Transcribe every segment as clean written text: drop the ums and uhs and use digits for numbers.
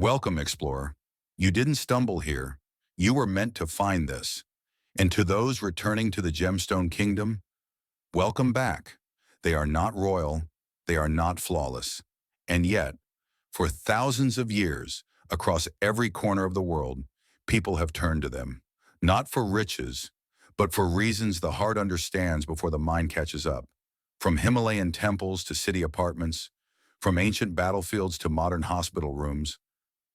Welcome, explorer. You didn't stumble here. You were meant to find this. And to those returning to the Gemstone Kingdom, welcome back. They are not royal. They are not flawless. And yet, for thousands of years, across every corner of the world, people have turned to them. Not for riches, but for reasons the heart understands before the mind catches up. From Himalayan temples to city apartments, from ancient battlefields to modern hospital rooms,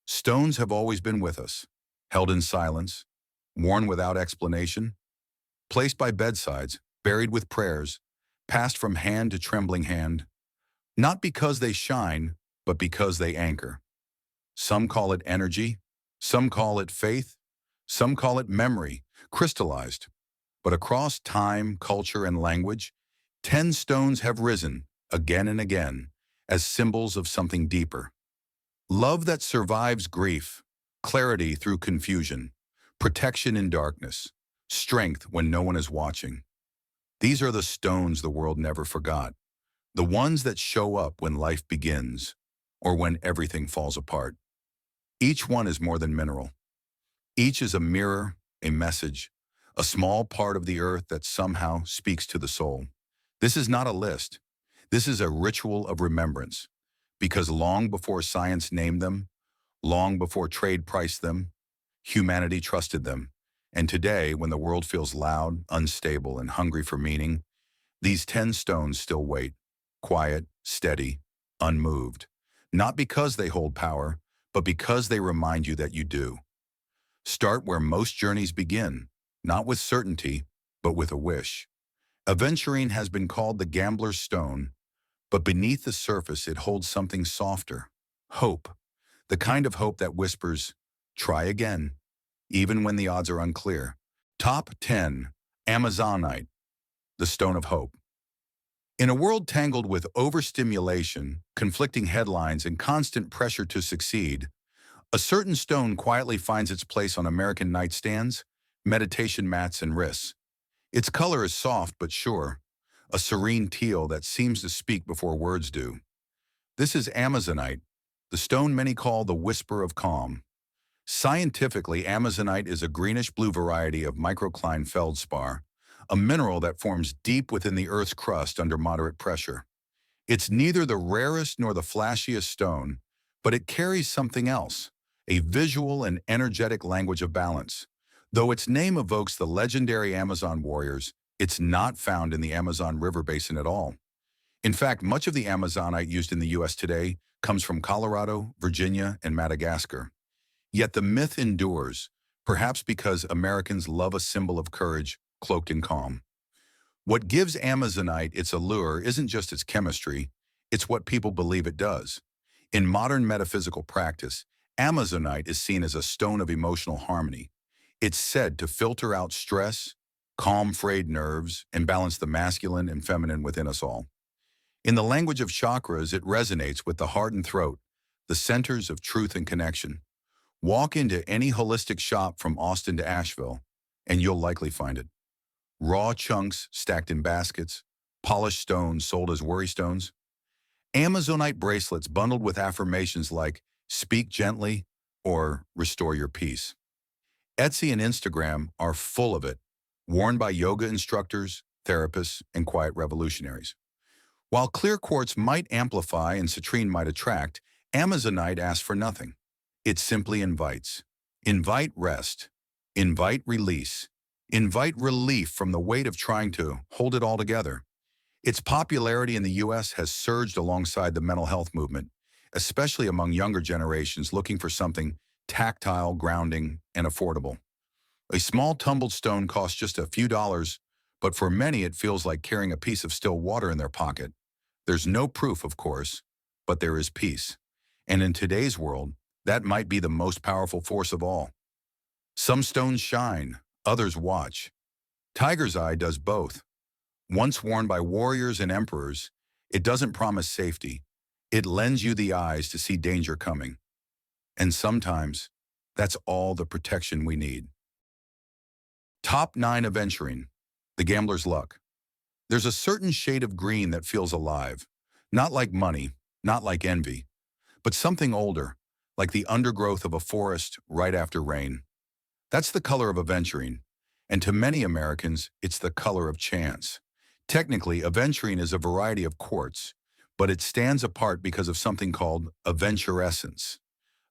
stones have always been with us, held in silence, worn without explanation, placed by bedsides, buried with prayers, passed from hand to trembling hand, not because they shine, but because they anchor. Some call it energy, some call it faith, some call it memory, crystallized. But across time, culture, and language, 10 stones have risen, again and again, as symbols of something deeper. Love that survives grief, clarity through confusion, protection in darkness, strength when no one is watching. These are the stones the world never forgot, the ones that show up when life begins, or when everything falls apart. Each one is more than mineral. Each is a mirror, a message, a small part of the earth that somehow speaks to the soul. This is not a list. This is a ritual of remembrance, because long before science named them, long before trade priced them, humanity trusted them. And today, when the world feels loud, unstable, and hungry for meaning, these 10 stones still wait, quiet, steady, unmoved. Not because they hold power, but because they remind you that you do. Start where most journeys begin, not with certainty, but with a wish. Aventurine has been called the gambler's stone, but beneath the surface it holds something softer, hope. The kind of hope that whispers, try again, even when the odds are unclear. Top 10, Amazonite, the stone of hope. In a world tangled with overstimulation, conflicting headlines, and constant pressure to succeed, a certain stone quietly finds its place on American nightstands, meditation mats, and wrists. Its color is soft but sure, a serene teal that seems to speak before words do. This is Amazonite, the stone many call the whisper of calm. Scientifically, Amazonite is a greenish-blue variety of microcline feldspar, a mineral that forms deep within the Earth's crust under moderate pressure. It's neither the rarest nor the flashiest stone, but it carries something else, a visual and energetic language of balance. Though its name evokes the legendary Amazon warriors, it's not found in the Amazon River basin at all. In fact, much of the Amazonite used in the U.S. today comes from Colorado, Virginia, and Madagascar. Yet the myth endures, perhaps because Americans love a symbol of courage cloaked in calm. What gives Amazonite its allure isn't just its chemistry, it's what people believe it does. In modern metaphysical practice, Amazonite is seen as a stone of emotional harmony. It's said to filter out stress, calm frayed nerves, and balance the masculine and feminine within us all. In the language of chakras, it resonates with the heart and throat, the centers of truth and connection. Walk into any holistic shop from Austin to Asheville, and you'll likely find it. Raw chunks stacked in baskets, polished stones sold as worry stones, Amazonite bracelets bundled with affirmations like, speak gently, or restore your peace. Etsy and Instagram are full of it, worn by yoga instructors, therapists, and quiet revolutionaries. While clear quartz might amplify and citrine might attract, Amazonite asks for nothing. It simply invites. Invite rest. Invite release. Invite relief from the weight of trying to hold it all together. Its popularity in the U.S. has surged alongside the mental health movement, especially among younger generations looking for something tactile, grounding, and affordable. A small tumbled stone costs just a few dollars, but for many it feels like carrying a piece of still water in their pocket. There's no proof, of course, but there is peace. And in today's world, that might be the most powerful force of all. Some stones shine, others watch. Tiger's Eye does both. Once worn by warriors and emperors, it doesn't promise safety. It lends you the eyes to see danger coming. And sometimes, that's all the protection we need. Top 9 Aventurine, the gambler's luck. There's a certain shade of green that feels alive, not like money, not like envy, but something older, like the undergrowth of a forest right after rain. That's the color of aventurine, and to many Americans, it's the color of chance. Technically, aventurine is a variety of quartz, but it stands apart because of something called aventurescence,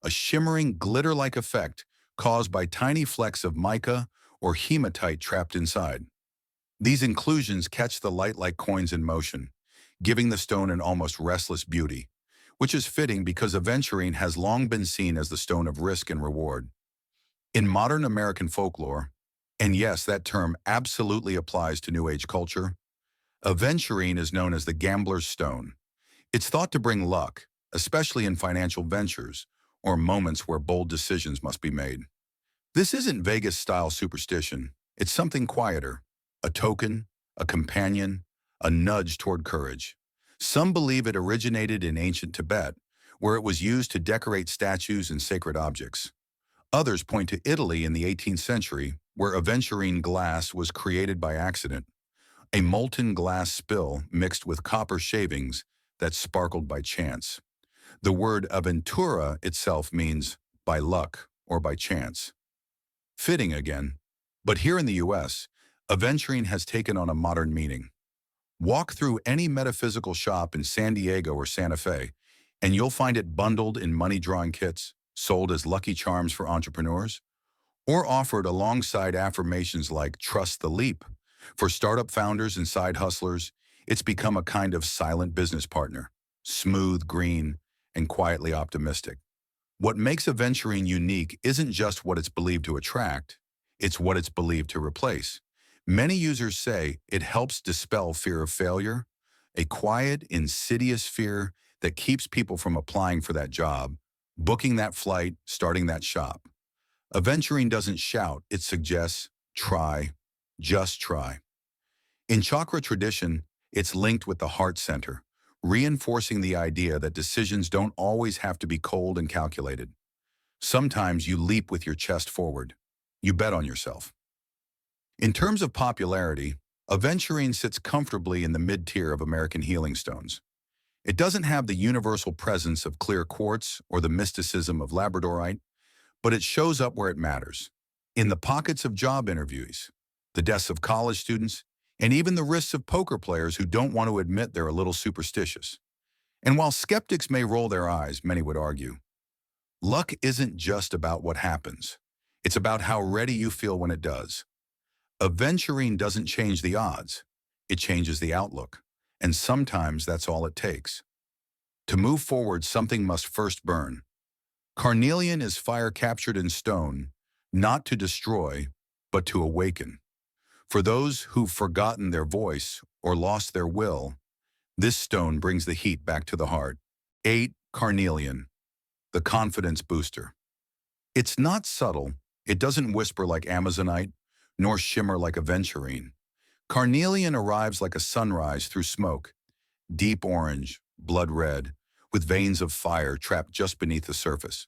a shimmering glitter-like effect caused by tiny flecks of mica or hematite trapped inside. These inclusions catch the light like coins in motion, giving the stone an almost restless beauty, which is fitting because aventurine has long been seen as the stone of risk and reward. In modern American folklore, and yes, that term absolutely applies to New Age culture, aventurine is known as the gambler's stone. It's thought to bring luck, especially in financial ventures or moments where bold decisions must be made. This isn't Vegas-style superstition. It's something quieter, a token, a companion, a nudge toward courage. Some believe it originated in ancient Tibet, where it was used to decorate statues and sacred objects. Others point to Italy in the 18th century, where aventurine glass was created by accident, a molten glass spill mixed with copper shavings that sparkled by chance. The word avventura itself means by luck or by chance. Fitting again. But here in the US, aventurine has taken on a modern meaning. Walk through any metaphysical shop in San Diego or Santa Fe, and you'll find it bundled in money-drawing kits, sold as lucky charms for entrepreneurs, or offered alongside affirmations like "Trust the Leap." For startup founders and side hustlers, it's become a kind of silent business partner, smooth, green, and quietly optimistic. What makes aventurine unique isn't just what it's believed to attract, it's what it's believed to replace. Many users say it helps dispel fear of failure, a quiet, insidious fear that keeps people from applying for that job, booking that flight, starting that shop. Aventurine doesn't shout, it suggests, try, just try. In chakra tradition, it's linked with the heart center, reinforcing the idea that decisions don't always have to be cold and calculated. Sometimes you leap with your chest forward. You bet on yourself. In terms of popularity, aventurine sits comfortably in the mid-tier of American healing stones. It doesn't have the universal presence of clear quartz or the mysticism of Labradorite, but it shows up where it matters. In the pockets of job interviews, the desks of college students, and even the wrists of poker players who don't want to admit they're a little superstitious. And while skeptics may roll their eyes, many would argue, luck isn't just about what happens. It's about how ready you feel when it does. Aventurine doesn't change the odds. It changes the outlook. And sometimes that's all it takes. To move forward, something must first burn. Carnelian is fire captured in stone, not to destroy, but to awaken. For those who've forgotten their voice or lost their will, this stone brings the heat back to the heart. 8. Carnelian, the confidence booster. It's not subtle. It doesn't whisper like Amazonite, nor shimmer like aventurine. Carnelian arrives like a sunrise through smoke, deep orange, blood red, with veins of fire trapped just beneath the surface.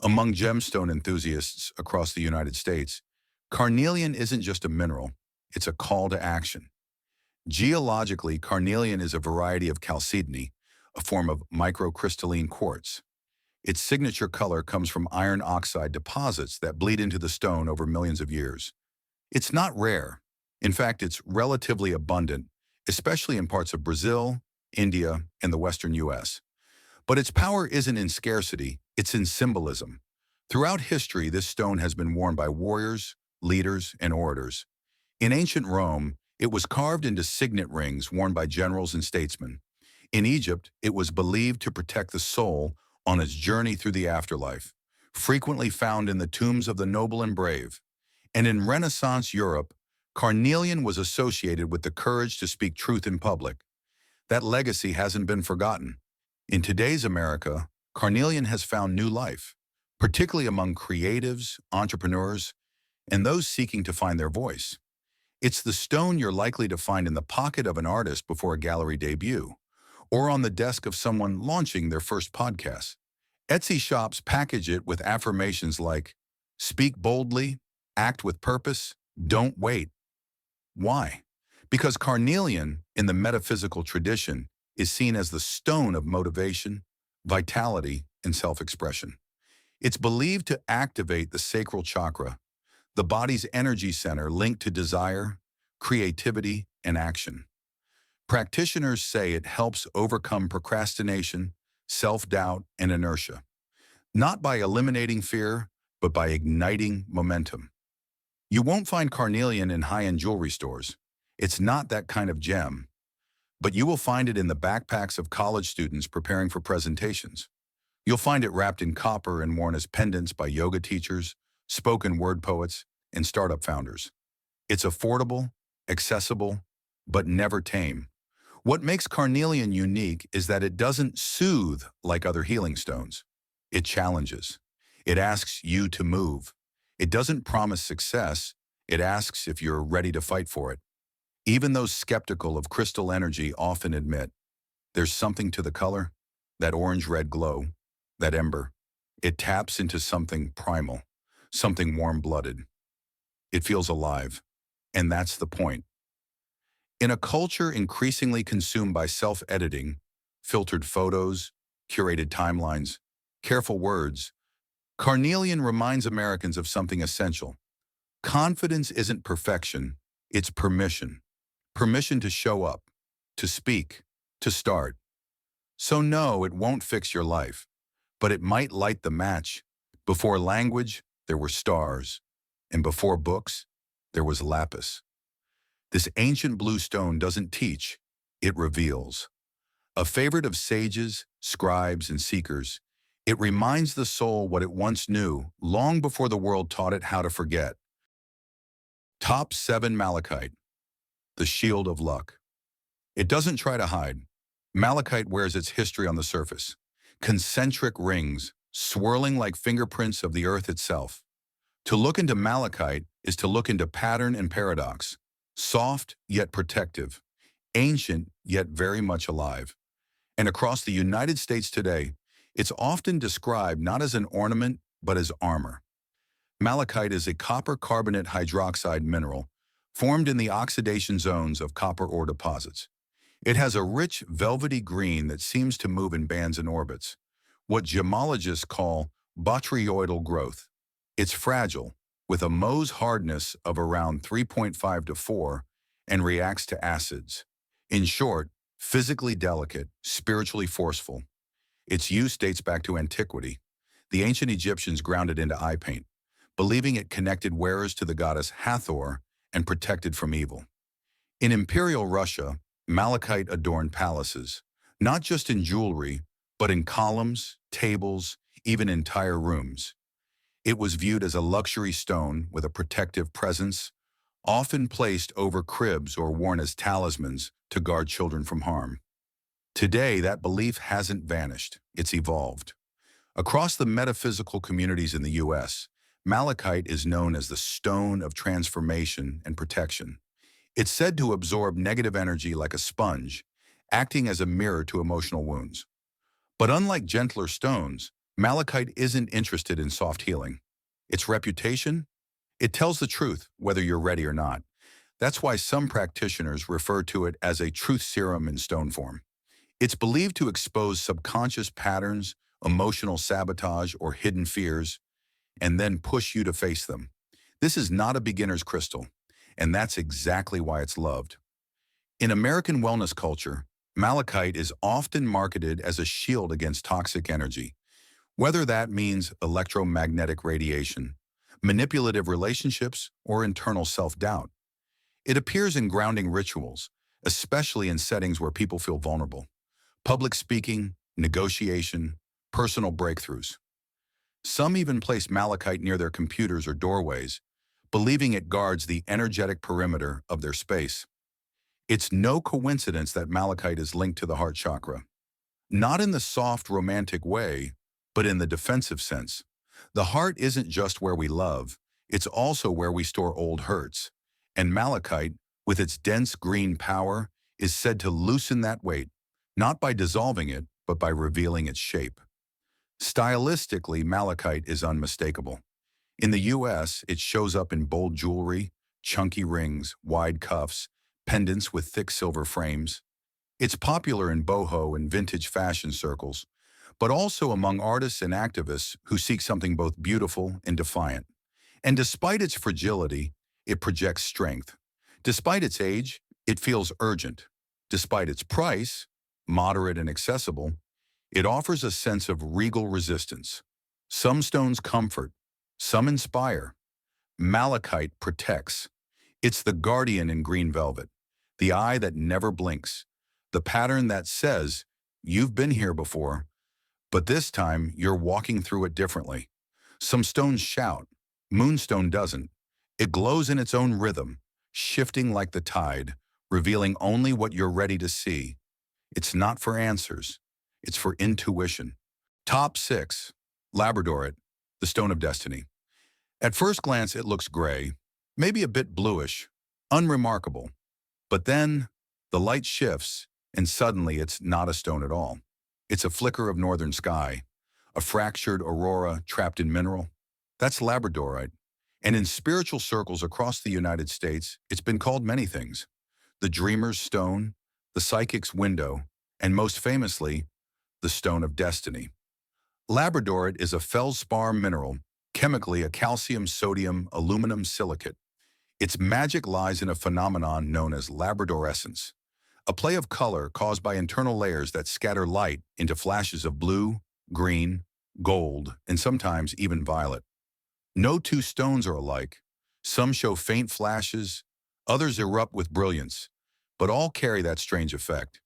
Among gemstone enthusiasts across the United States, carnelian isn't just a mineral, it's a call to action. Geologically, carnelian is a variety of chalcedony, a form of microcrystalline quartz. Its signature color comes from iron oxide deposits that bleed into the stone over millions of years. It's not rare. In fact, it's relatively abundant, especially in parts of Brazil, India, and the western US. But its power isn't in scarcity, it's in symbolism. Throughout history, this stone has been worn by warriors, leaders, and orators. In ancient Rome, it was carved into signet rings worn by generals and statesmen. In Egypt, it was believed to protect the soul on its journey through the afterlife, frequently found in the tombs of the noble and brave. And in Renaissance Europe, carnelian was associated with the courage to speak truth in public. That legacy hasn't been forgotten. In today's America, carnelian has found new life, particularly among creatives, entrepreneurs, and those seeking to find their voice. It's the stone you're likely to find in the pocket of an artist before a gallery debut, or on the desk of someone launching their first podcast. Etsy shops package it with affirmations like, speak boldly, act with purpose, don't wait. Why? Because carnelian, in the metaphysical tradition, is seen as the stone of motivation, vitality, and self-expression. It's believed to activate the sacral chakra, the body's energy center linked to desire, creativity, and action. Practitioners say it helps overcome procrastination, self-doubt, and inertia, not by eliminating fear, but by igniting momentum. You won't find carnelian in high-end jewelry stores. It's not that kind of gem, but you will find it in the backpacks of college students preparing for presentations. You'll find it wrapped in copper and worn as pendants by yoga teachers, spoken word poets, and startup founders. It's affordable, accessible, but never tame. What makes carnelian unique is that it doesn't soothe like other healing stones. It challenges. It asks you to move. It doesn't promise success. It asks if you're ready to fight for it. Even those skeptical of crystal energy often admit there's something to the color, that orange-red glow, that ember. It taps into something primal, something warm-blooded. It feels alive, and that's the point. In a culture increasingly consumed by self-editing, filtered photos, curated timelines, careful words, carnelian reminds Americans of something essential. Confidence isn't perfection, it's permission. Permission to show up, to speak, to start. So no, it won't fix your life, but it might light the match. Before language, there were stars, and before books, there was lapis. This ancient blue stone doesn't teach, it reveals. A favorite of sages, scribes, and seekers, it reminds the soul what it once knew long before the world taught it how to forget. Top 7 Malachite, the shield of luck. It doesn't try to hide. Malachite wears its history on the surface. Concentric rings, swirling like fingerprints of the earth itself. To look into malachite is to look into pattern and paradox. Soft yet protective. Ancient yet very much alive. And across the United States today, it's often described not as an ornament, but as armor. Malachite is a copper carbonate hydroxide mineral formed in the oxidation zones of copper ore deposits. It has a rich, velvety green that seems to move in bands and orbits, what gemologists call botryoidal growth. It's fragile, with a Mohs hardness of around 3.5 to 4, and reacts to acids. In short, physically delicate, spiritually forceful. Its use dates back to antiquity. The ancient Egyptians ground it into eye paint, believing it connected wearers to the goddess Hathor and protected from evil. In Imperial Russia, malachite adorned palaces, not just in jewelry, but in columns, tables, even entire rooms. It was viewed as a luxury stone with a protective presence, often placed over cribs or worn as talismans to guard children from harm. Today, that belief hasn't vanished, it's evolved. Across the metaphysical communities in the U.S., malachite is known as the stone of transformation and protection. It's said to absorb negative energy like a sponge, acting as a mirror to emotional wounds. But unlike gentler stones, malachite isn't interested in soft healing. Its reputation? It tells the truth, whether you're ready or not. That's why some practitioners refer to it as a truth serum in stone form. It's believed to expose subconscious patterns, emotional sabotage, or hidden fears, and then push you to face them. This is not a beginner's crystal, and that's exactly why it's loved. In American wellness culture, malachite is often marketed as a shield against toxic energy, whether that means electromagnetic radiation, manipulative relationships, or internal self-doubt. It appears in grounding rituals, especially in settings where people feel vulnerable. Public speaking, negotiation, personal breakthroughs. Some even place malachite near their computers or doorways, believing it guards the energetic perimeter of their space. It's no coincidence that malachite is linked to the heart chakra. Not in the soft, romantic way, but in the defensive sense. The heart isn't just where we love, it's also where we store old hurts. And malachite, with its dense green power, is said to loosen that weight, not by dissolving it, but by revealing its shape. Stylistically, malachite is unmistakable. In the US, it shows up in bold jewelry, chunky rings, wide cuffs, pendants with thick silver frames. It's popular in boho and vintage fashion circles, but also among artists and activists who seek something both beautiful and defiant. And despite its fragility, it projects strength. Despite its age, it feels urgent. Despite its price, moderate and accessible, it offers a sense of regal resistance. Some stones comfort, some inspire. Malachite protects. It's the guardian in green velvet, the eye that never blinks, the pattern that says, you've been here before, but this time you're walking through it differently. Some stones shout. Moonstone doesn't. It glows in its own rhythm, shifting like the tide, revealing only what you're ready to see. It's not for answers. It's for intuition. Top 6. Labradorite, the Stone of Destiny. At first glance, it looks gray, maybe a bit bluish, unremarkable. But then, the light shifts, and suddenly it's not a stone at all. It's a flicker of northern sky, a fractured aurora trapped in mineral. That's Labradorite. And in spiritual circles across the United States, it's been called many things. The dreamer's stone, the psychic's window, and most famously, the Stone of Destiny. Labradorite is a feldspar mineral, chemically a calcium-sodium aluminum silicate. Its magic lies in a phenomenon known as labradorescence, a play of color caused by internal layers that scatter light into flashes of blue, green, gold, and sometimes even violet. No two stones are alike. Some show faint flashes, others erupt with brilliance, but all carry that strange effect,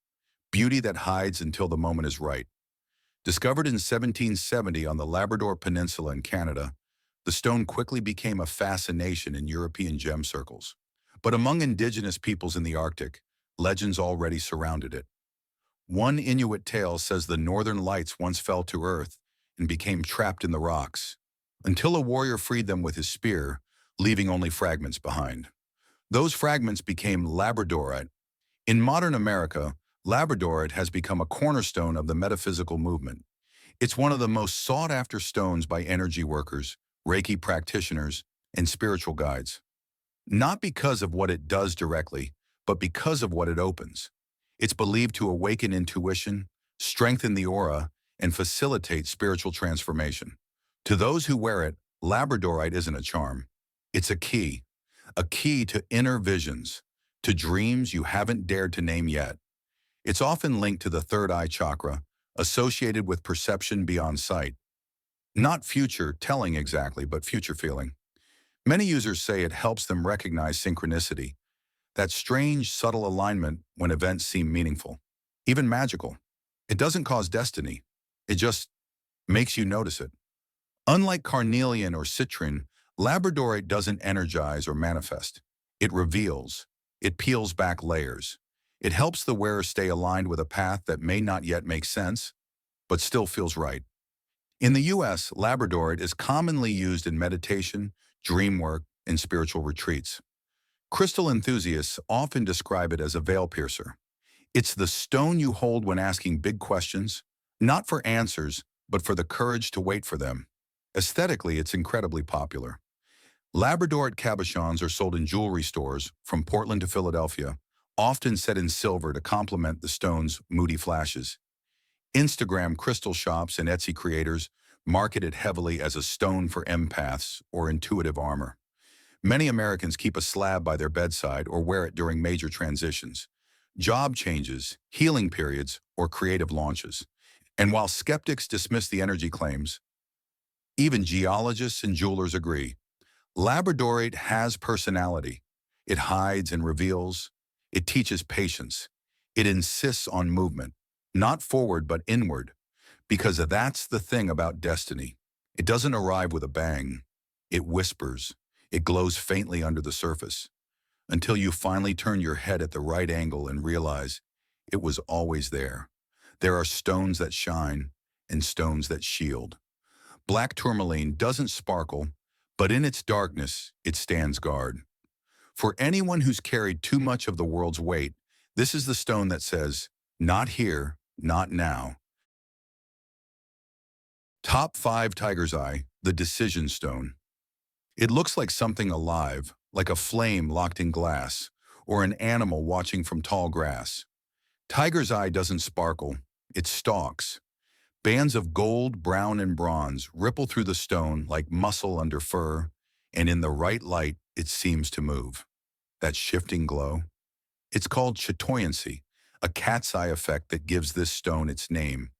beauty that hides until the moment is right. Discovered in 1770 on the Labrador Peninsula in Canada, the stone quickly became a fascination in European gem circles. But among indigenous peoples in the Arctic, legends already surrounded it. One Inuit tale says the northern lights once fell to earth and became trapped in the rocks, until a warrior freed them with his spear, leaving only fragments behind. Those fragments became Labradorite. In modern America, Labradorite has become a cornerstone of the metaphysical movement. It's one of the most sought-after stones by energy workers, Reiki practitioners, and spiritual guides. Not because of what it does directly, but because of what it opens. It's believed to awaken intuition, strengthen the aura, and facilitate spiritual transformation. To those who wear it, Labradorite isn't a charm. It's a key to inner visions, to dreams you haven't dared to name yet. It's often linked to the third eye chakra, associated with perception beyond sight. Not future telling exactly, but future feeling. Many users say it helps them recognize synchronicity, that strange, subtle alignment when events seem meaningful, even magical. It doesn't cause destiny. It just makes you notice it. Unlike Carnelian or Citrine, Labradorite doesn't energize or manifest. It reveals. It peels back layers. It helps the wearer stay aligned with a path that may not yet make sense, but still feels right. In the U.S., Labradorite is commonly used in meditation, dream work, and spiritual retreats. Crystal enthusiasts often describe it as a veil piercer. It's the stone you hold when asking big questions, not for answers, but for the courage to wait for them. Aesthetically, it's incredibly popular. Labradorite cabochons are sold in jewelry stores from Portland to Philadelphia, often set in silver to complement the stone's moody flashes. Instagram crystal shops and Etsy creators market it heavily as a stone for empaths or intuitive armor. Many Americans keep a slab by their bedside or wear it during major transitions, job changes, healing periods, or creative launches. And while skeptics dismiss the energy claims, even geologists and jewelers agree. Labradorite has personality. It hides and reveals. It teaches patience. It insists on movement, not forward but inward, because that's the thing about destiny. It doesn't arrive with a bang. It whispers. It glows faintly under the surface, until you finally turn your head at the right angle and realize it was always there. There are stones that shine and stones that shield. Black tourmaline doesn't sparkle, but in its darkness, it stands guard. For anyone who's carried too much of the world's weight, this is the stone that says, not here, not now. Top 5 Tiger's Eye, the Decision Stone. It looks like something alive, like a flame locked in glass, or an animal watching from tall grass. Tiger's Eye doesn't sparkle, it stalks. Bands of gold, brown, and bronze ripple through the stone like muscle under fur, and in the right light, it seems to move. That shifting glow. It's called chatoyancy, a cat's eye effect that gives this stone its name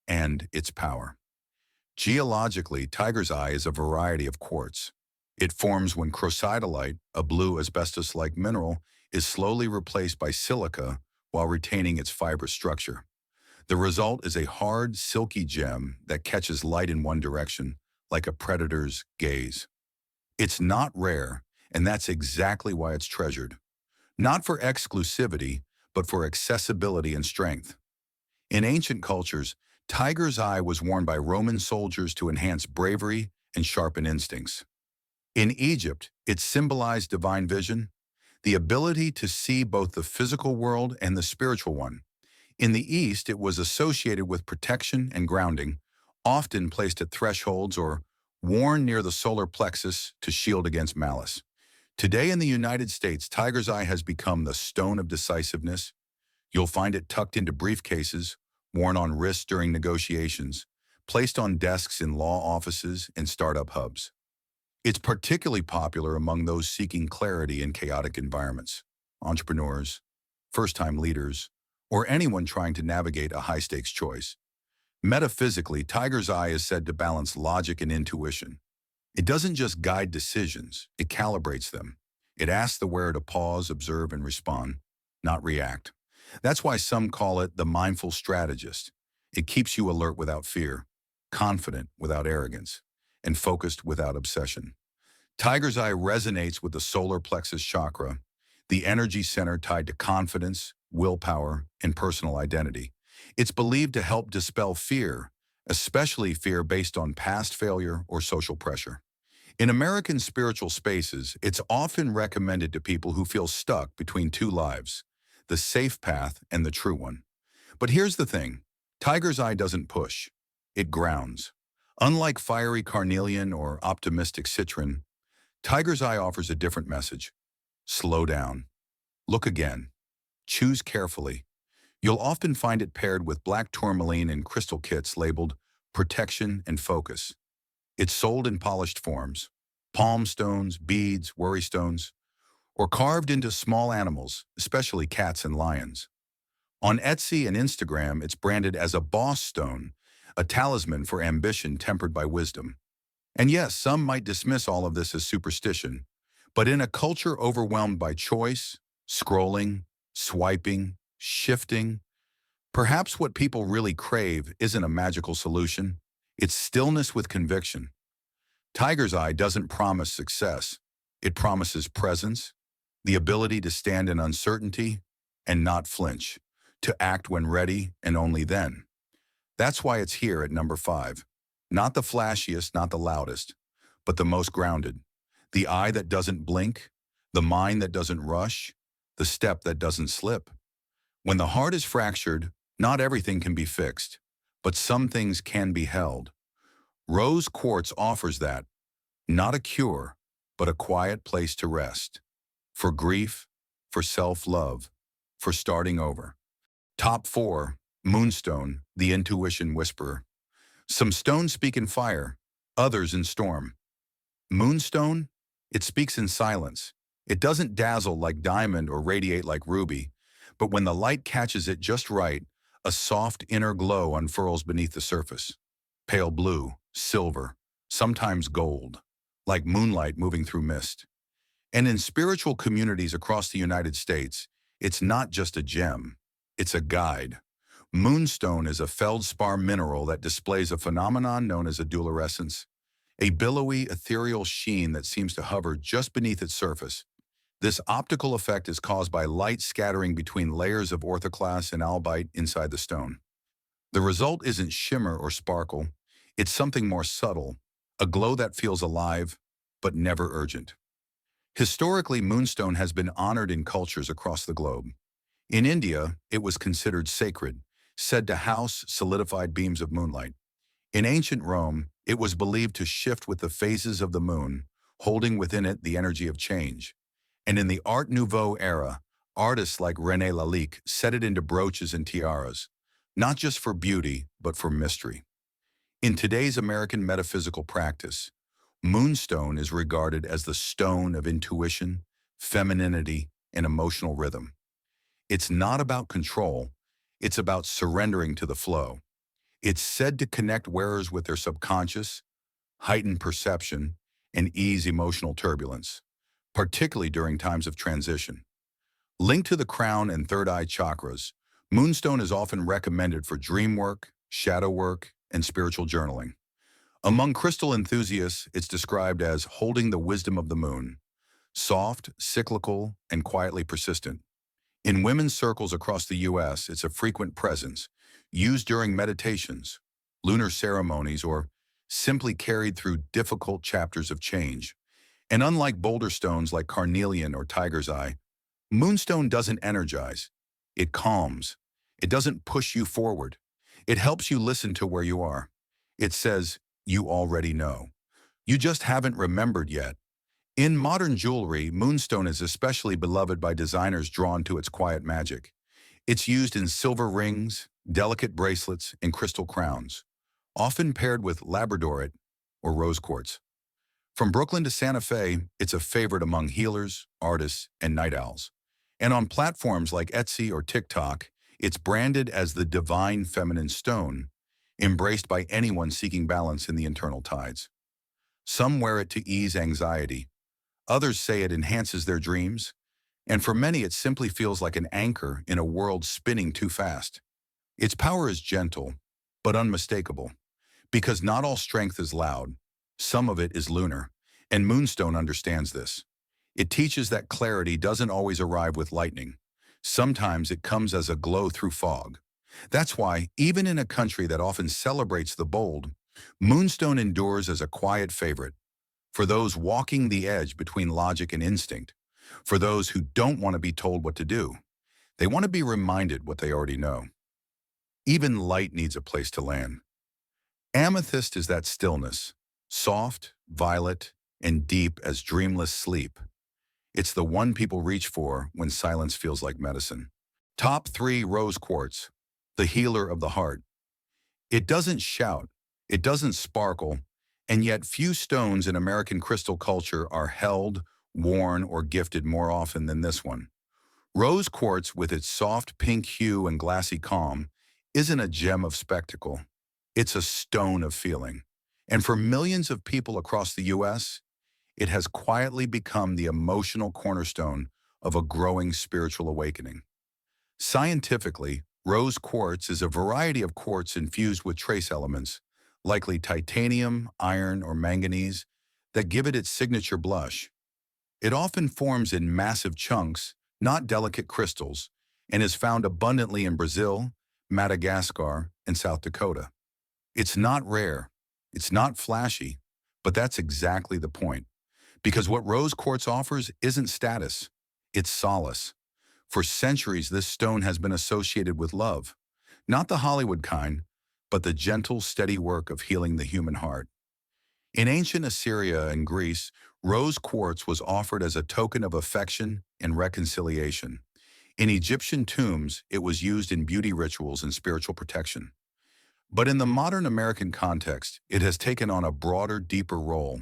and its power. Geologically, tiger's eye is a variety of quartz. It forms when chrysotolite, a blue asbestos-like mineral, is slowly replaced by silica while retaining its fibrous structure. The result is a hard, silky gem that catches light in one direction, like a predator's gaze. It's not rare, and that's exactly why it's treasured. Not for exclusivity, but for accessibility and strength. In ancient cultures, tiger's eye was worn by Roman soldiers to enhance bravery and sharpen instincts. In Egypt, it symbolized divine vision, the ability to see both the physical world and the spiritual one. In the East, it was associated with protection and grounding, often placed at thresholds or worn near the solar plexus to shield against malice. Today in the United States, tiger's eye has become the stone of decisiveness. You'll find it tucked into briefcases, worn on wrists during negotiations, placed on desks in law offices and startup hubs. It's particularly popular among those seeking clarity in chaotic environments, entrepreneurs, first-time leaders, or anyone trying to navigate a high-stakes choice. Metaphysically, tiger's eye is said to balance logic and intuition. It doesn't just guide decisions, it calibrates them. It asks the wearer to pause, observe, and respond, not react. That's why some call it the mindful strategist. It keeps you alert without fear, confident without arrogance, and focused without obsession. Tiger's eye resonates with the solar plexus chakra, the energy center tied to confidence, willpower, and personal identity. It's believed to help dispel fear, especially fear based on past failure or social pressure. In American spiritual spaces, it's often recommended to people who feel stuck between two lives, the safe path and the true one. But here's the thing, tiger's eye doesn't push, it grounds. Unlike fiery carnelian or optimistic citron, tiger's eye offers a different message. Slow down. Look again. Choose carefully. You'll often find it paired with black tourmaline and crystal kits labeled protection and focus. It's sold in polished forms, palm stones, beads, worry stones, or carved into small animals, especially cats and lions. On Etsy and Instagram, it's branded as a boss stone, a talisman for ambition tempered by wisdom. And yes, some might dismiss all of this as superstition, but in a culture overwhelmed by choice, scrolling, swiping, shifting, perhaps what people really crave isn't a magical solution, it's stillness with conviction. Tiger's eye doesn't promise success. It promises presence, the ability to stand in uncertainty and not flinch, to act when ready and only then. That's why it's here at number 5. Not the flashiest, not the loudest, but the most grounded. The eye that doesn't blink, the mind that doesn't rush, the step that doesn't slip. When the heart is fractured, not everything can be fixed, but some things can be held. Rose quartz offers that, not a cure, but a quiet place to rest. For grief, for self-love, for starting over. Top 4, Moonstone, the intuition whisperer. Some stones speak in fire, others in storm. Moonstone, it speaks in silence. It doesn't dazzle like diamond or radiate like ruby, but when the light catches it just right, a soft inner glow unfurls beneath the surface. Pale blue, silver, sometimes gold, like moonlight moving through mist. And in spiritual communities across the United States, it's not just a gem, it's a guide. Moonstone is a feldspar mineral that displays a phenomenon known as a dulurescence, a billowy, ethereal sheen that seems to hover just beneath its surface. This optical effect is caused by light scattering between layers of orthoclase and albite inside the stone. The result isn't shimmer or sparkle, it's something more subtle, a glow that feels alive, but never urgent. Historically, Moonstone has been honored in cultures across the globe. In India, it was considered sacred, said to house solidified beams of moonlight. In ancient Rome, it was believed to shift with the phases of the moon, holding within it the energy of change. And in the Art Nouveau era, artists like René Lalique set it into brooches and tiaras, not just for beauty, but for mystery. In today's American metaphysical practice, Moonstone is regarded as the stone of intuition, femininity, and emotional rhythm. It's not about control, it's about surrendering to the flow. It's said to connect wearers with their subconscious, heighten perception, and ease emotional turbulence, particularly during times of transition. Linked to the crown and third eye chakras, Moonstone is often recommended for dream work, shadow work, and spiritual journaling. Among crystal enthusiasts, it's described as holding the wisdom of the moon, soft, cyclical, and quietly persistent. In women's circles across the U.S., it's a frequent presence, used during meditations, lunar ceremonies, or simply carried through difficult chapters of change. And unlike boulder stones like Carnelian or Tiger's Eye, Moonstone doesn't energize. It calms. It doesn't push you forward. It helps you listen to where you are. It says, you already know. You just haven't remembered yet. In modern jewelry, Moonstone is especially beloved by designers drawn to its quiet magic. It's used in silver rings, delicate bracelets, and crystal crowns, often paired with Labradorite or rose quartz. From Brooklyn to Santa Fe, it's a favorite among healers, artists, and night owls. And on platforms like Etsy or TikTok, it's branded as the divine feminine stone, embraced by anyone seeking balance in the internal tides. Some wear it to ease anxiety. Others say it enhances their dreams. And for many, it simply feels like an anchor in a world spinning too fast. Its power is gentle, but unmistakable, because not all strength is loud. Some of it is lunar, and Moonstone understands this. It teaches that clarity doesn't always arrive with lightning. Sometimes it comes as a glow through fog. That's why, even in a country that often celebrates the bold, Moonstone endures as a quiet favorite. For those walking the edge between logic and instinct, for those who don't want to be told what to do, they want to be reminded what they already know. Even light needs a place to land. Amethyst is that stillness, soft, violet, and deep as dreamless sleep. It's the one people reach for when silence feels like medicine. Top 3, rose quartz, the healer of the heart. It doesn't shout, it doesn't sparkle, and yet few stones in American crystal culture are held, worn, or gifted more often than this one. Rose quartz, with its soft pink hue and glassy calm, isn't a gem of spectacle. It's a stone of feeling. And for millions of people across the U.S., it has quietly become the emotional cornerstone of a growing spiritual awakening. Scientifically, rose quartz is a variety of quartz infused with trace elements, likely titanium, iron, or manganese, that give it its signature blush. It often forms in massive chunks, not delicate crystals, and is found abundantly in Brazil, Madagascar, and South Dakota. It's not rare, it's not flashy, but that's exactly the point. Because what rose quartz offers isn't status, it's solace. For centuries, this stone has been associated with love, not the Hollywood kind, but the gentle, steady work of healing the human heart. In ancient Assyria and Greece, rose quartz was offered as a token of affection and reconciliation. In Egyptian tombs, it was used in beauty rituals and spiritual protection. But in the modern American context, it has taken on a broader, deeper role.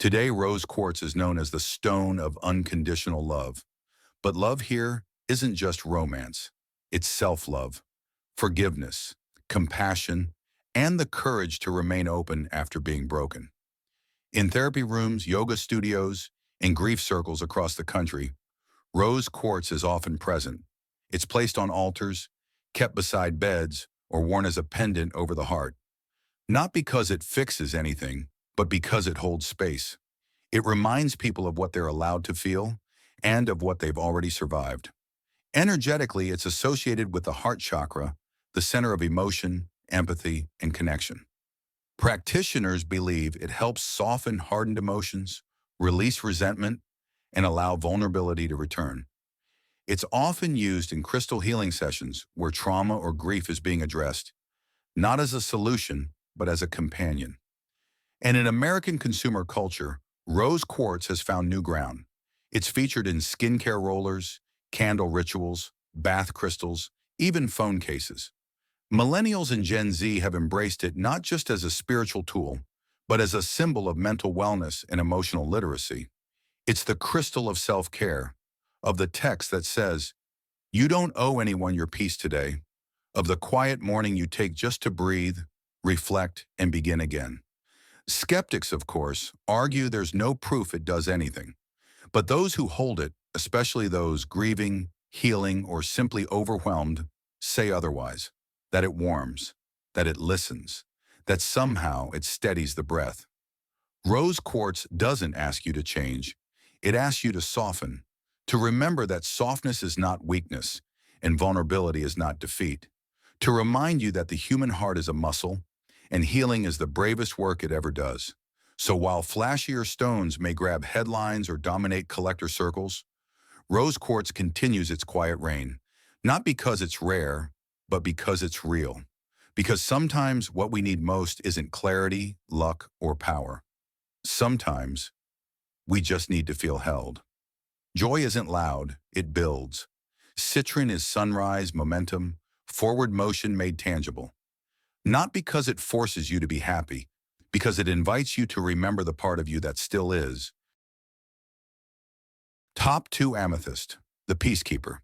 Today, rose quartz is known as the stone of unconditional love. But love here isn't just romance. It's self-love, forgiveness, compassion, and the courage to remain open after being broken. In therapy rooms, yoga studios, and grief circles across the country, rose quartz is often present. It's placed on altars, kept beside beds, or worn as a pendant over the heart. Not because it fixes anything, but because it holds space. It reminds people of what they're allowed to feel and of what they've already survived. Energetically, it's associated with the heart chakra, the center of emotion, empathy, and connection. Practitioners believe it helps soften hardened emotions, release resentment, and allow vulnerability to return. It's often used in crystal healing sessions where trauma or grief is being addressed, not as a solution, but as a companion. And in American consumer culture, rose quartz has found new ground. It's featured in skincare rollers, candle rituals, bath crystals, even phone cases. Millennials and Gen Z have embraced it not just as a spiritual tool, but as a symbol of mental wellness and emotional literacy. It's the crystal of self-care, of the text that says, "You don't owe anyone your peace today," of the quiet morning you take just to breathe, reflect, and begin again. Skeptics, of course, argue there's no proof it does anything. But those who hold it, especially those grieving, healing, or simply overwhelmed, say otherwise, that it warms, that it listens, that somehow it steadies the breath. Rose quartz doesn't ask you to change. It asks you to soften, to remember that softness is not weakness and vulnerability is not defeat, to remind you that the human heart is a muscle and healing is the bravest work it ever does. So while flashier stones may grab headlines or dominate collector circles, rose quartz continues its quiet reign, not because it's rare, but because it's real. Because sometimes what we need most isn't clarity, luck, or power. Sometimes we just need to feel held. Joy isn't loud, it builds. Citrine is sunrise, momentum, forward motion made tangible. Not because it forces you to be happy, because it invites you to remember the part of you that still is. Top 2 Amethyst, the Peacekeeper.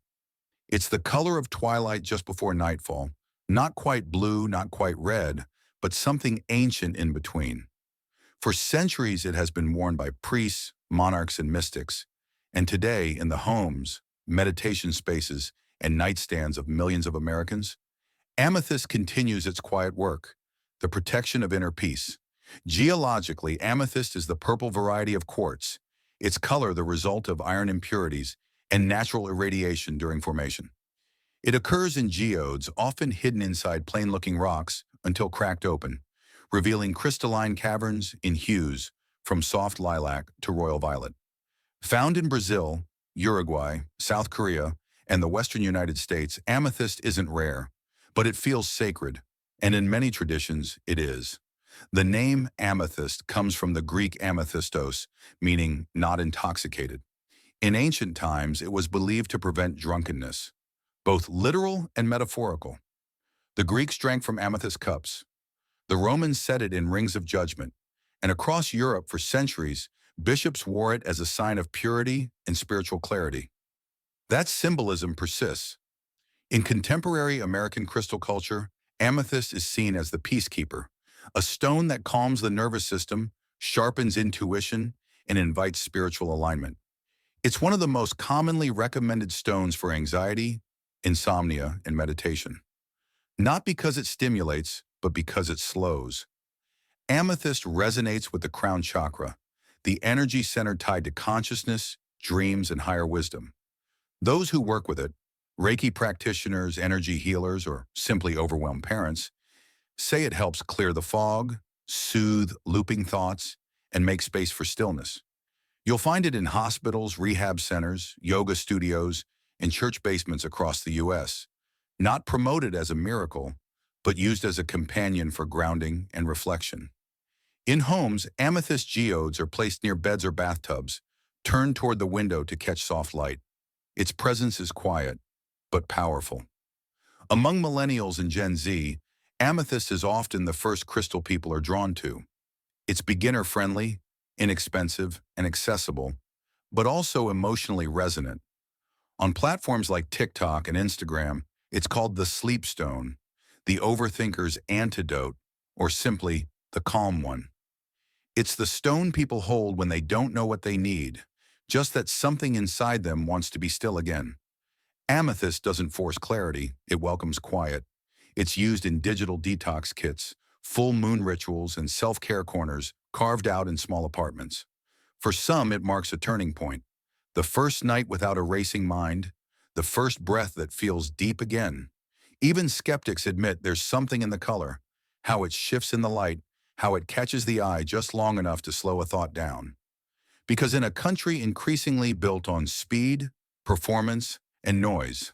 It's the color of twilight just before nightfall, not quite blue, not quite red, but something ancient in between. For centuries it has been worn by priests, monarchs, and mystics, and today in the homes, meditation spaces, and nightstands of millions of Americans, amethyst continues its quiet work, the protection of inner peace. Geologically, amethyst is the purple variety of quartz, its color the result of iron impurities and natural irradiation during formation. It occurs in geodes, often hidden inside plain-looking rocks until cracked open, revealing crystalline caverns in hues from soft lilac to royal violet. Found in Brazil, Uruguay, South Korea, and the western United States, amethyst isn't rare, but it feels sacred, and in many traditions, it is. The name amethyst comes from the Greek amethystos, meaning not intoxicated. In ancient times, it was believed to prevent drunkenness, both literal and metaphorical. The Greeks drank from amethyst cups. The Romans set it in rings of judgment, and across Europe for centuries, bishops wore it as a sign of purity and spiritual clarity. That symbolism persists. In contemporary American crystal culture, amethyst is seen as the peacekeeper, a stone that calms the nervous system, sharpens intuition, and invites spiritual alignment. It's one of the most commonly recommended stones for anxiety, insomnia, and meditation. Not because it stimulates, but because it slows. Amethyst resonates with the crown chakra, the energy center tied to consciousness, dreams, and higher wisdom. Those who work with it, Reiki practitioners, energy healers, or simply overwhelmed parents, say it helps clear the fog, soothe looping thoughts, and make space for stillness. You'll find it in hospitals, rehab centers, yoga studios, and church basements across the U.S., not promoted as a miracle, but used as a companion for grounding and reflection. In homes, amethyst geodes are placed near beds or bathtubs, turned toward the window to catch soft light. Its presence is quiet, but powerful. Among millennials and Gen Z, amethyst is often the first crystal people are drawn to. It's beginner-friendly, inexpensive, and accessible, but also emotionally resonant. On platforms like TikTok and Instagram, it's called the sleep stone, the overthinker's antidote, or simply the calm one. It's the stone people hold when they don't know what they need, just that something inside them wants to be still again. Amethyst doesn't force clarity, it welcomes quiet. It's used in digital detox kits, full moon rituals, and self-care corners carved out in small apartments. For some, it marks a turning point. The first night without a racing mind, the first breath that feels deep again. Even skeptics admit there's something in the color, how it shifts in the light, how it catches the eye just long enough to slow a thought down. Because in a country increasingly built on speed, performance, and noise,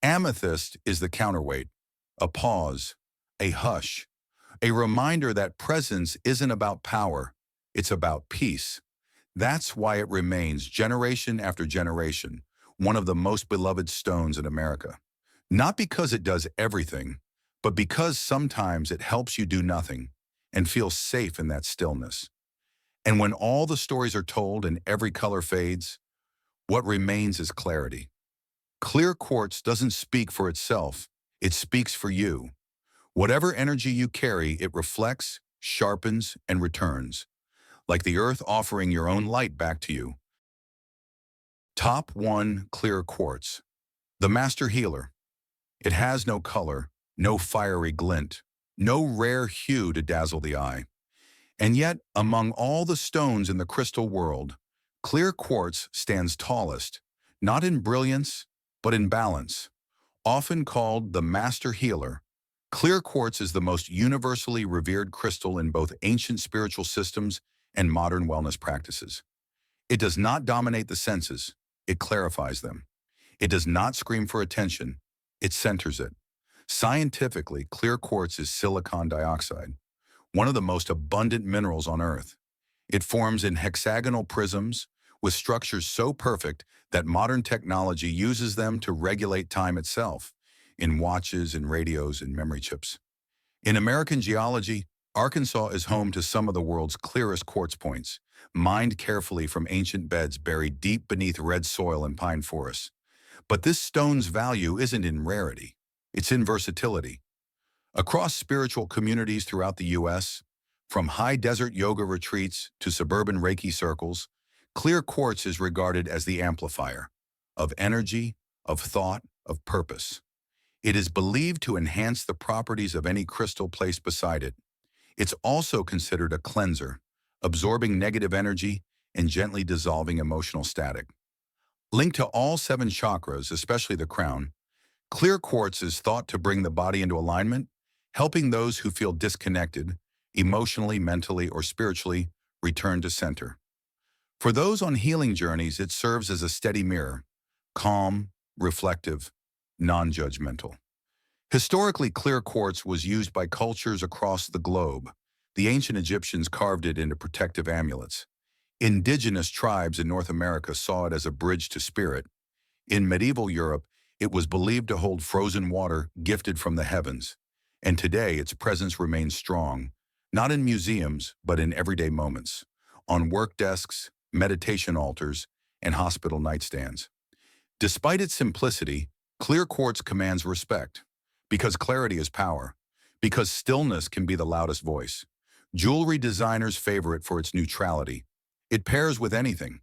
amethyst is the counterweight, a pause, a hush, a reminder that presence isn't about power, it's about peace. That's why it remains, generation after generation, one of the most beloved stones in America. Not because it does everything, but because sometimes it helps you do nothing and feel safe in that stillness. And when all the stories are told and every color fades, what remains is clarity. Clear quartz doesn't speak for itself, it speaks for you. Whatever energy you carry, it reflects, sharpens, and returns, like the earth offering your own light back to you. Top 1 Clear Quartz. The Master Healer. It has no color, no fiery glint, no rare hue to dazzle the eye. And yet, among all the stones in the crystal world, clear quartz stands tallest, not in brilliance, but in balance. Often called the Master Healer, clear quartz is the most universally revered crystal in both ancient spiritual systems and modern wellness practices. It does not dominate the senses, it clarifies them. It does not scream for attention, it centers it. Scientifically, clear quartz is silicon dioxide, one of the most abundant minerals on Earth. It forms in hexagonal prisms with structures so perfect that modern technology uses them to regulate time itself, in watches and radios and memory chips. In American geology, Arkansas is home to some of the world's clearest quartz points, mined carefully from ancient beds buried deep beneath red soil and pine forests. But this stone's value isn't in rarity, it's in versatility. Across spiritual communities throughout the U.S., from high desert yoga retreats to suburban Reiki circles, clear quartz is regarded as the amplifier of energy, of thought, of purpose. It is believed to enhance the properties of any crystal placed beside it. It's also considered a cleanser, absorbing negative energy and gently dissolving emotional static. Linked to all 7 chakras, especially the crown, clear quartz is thought to bring the body into alignment, helping those who feel disconnected, emotionally, mentally, or spiritually, return to center. For those on healing journeys, it serves as a steady mirror, calm, reflective, non-judgmental. Historically, clear quartz was used by cultures across the globe. The ancient Egyptians carved it into protective amulets. Indigenous tribes in North America saw it as a bridge to spirit. In medieval Europe, it was believed to hold frozen water gifted from the heavens. And today, its presence remains strong, not in museums, but in everyday moments, on work desks, meditation altars, and hospital nightstands. Despite its simplicity, clear quartz commands respect, because clarity is power, because stillness can be the loudest voice. Jewelry designers favor it for its neutrality. It pairs with anything.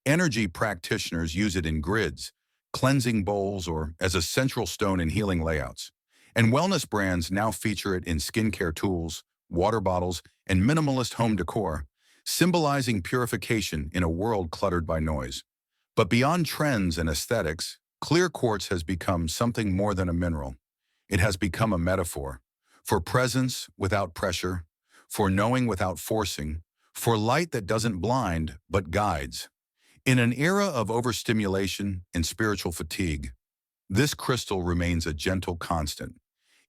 Energy practitioners use it in grids, cleansing bowls, or as a central stone in healing layouts. And wellness brands now feature it in skincare tools, water bottles, and minimalist home decor, symbolizing purification in a world cluttered by noise. But beyond trends and aesthetics, clear quartz has become something more than a mineral. It has become a metaphor for presence without pressure, for knowing without forcing, for light that doesn't blind but guides. In an era of overstimulation and spiritual fatigue, this crystal remains a gentle constant.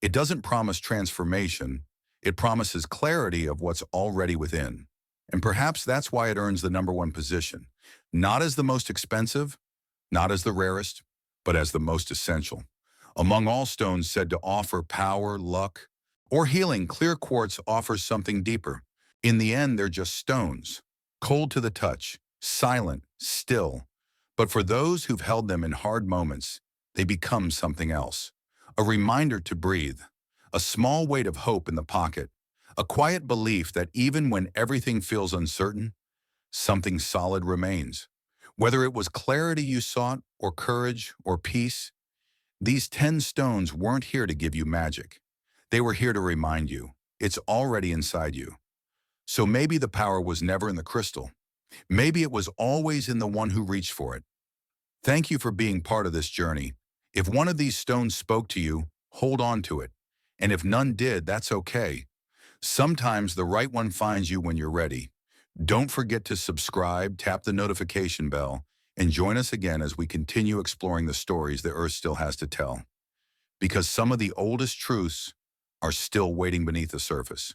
It doesn't promise transformation, it promises clarity of what's already within. And perhaps that's why it earns the #1 position, not as the most expensive, not as the rarest, but as the most essential. Among all stones said to offer power, luck, or healing, clear quartz offers something deeper. In the end, they're just stones, cold to the touch, silent, still. But for those who've held them in hard moments, they become something else. A reminder to breathe, a small weight of hope in the pocket, a quiet belief that even when everything feels uncertain, something solid remains. Whether it was clarity you sought, or courage, or peace, these 10 stones weren't here to give you magic. They were here to remind you, it's already inside you. So maybe the power was never in the crystal. Maybe it was always in the one who reached for it. Thank you for being part of this journey. If one of these stones spoke to you, hold on to it. And if none did, that's okay. Sometimes the right one finds you when you're ready. Don't forget to subscribe, tap the notification bell, and join us again as we continue exploring the stories the Earth still has to tell. Because some of the oldest truths are still waiting beneath the surface.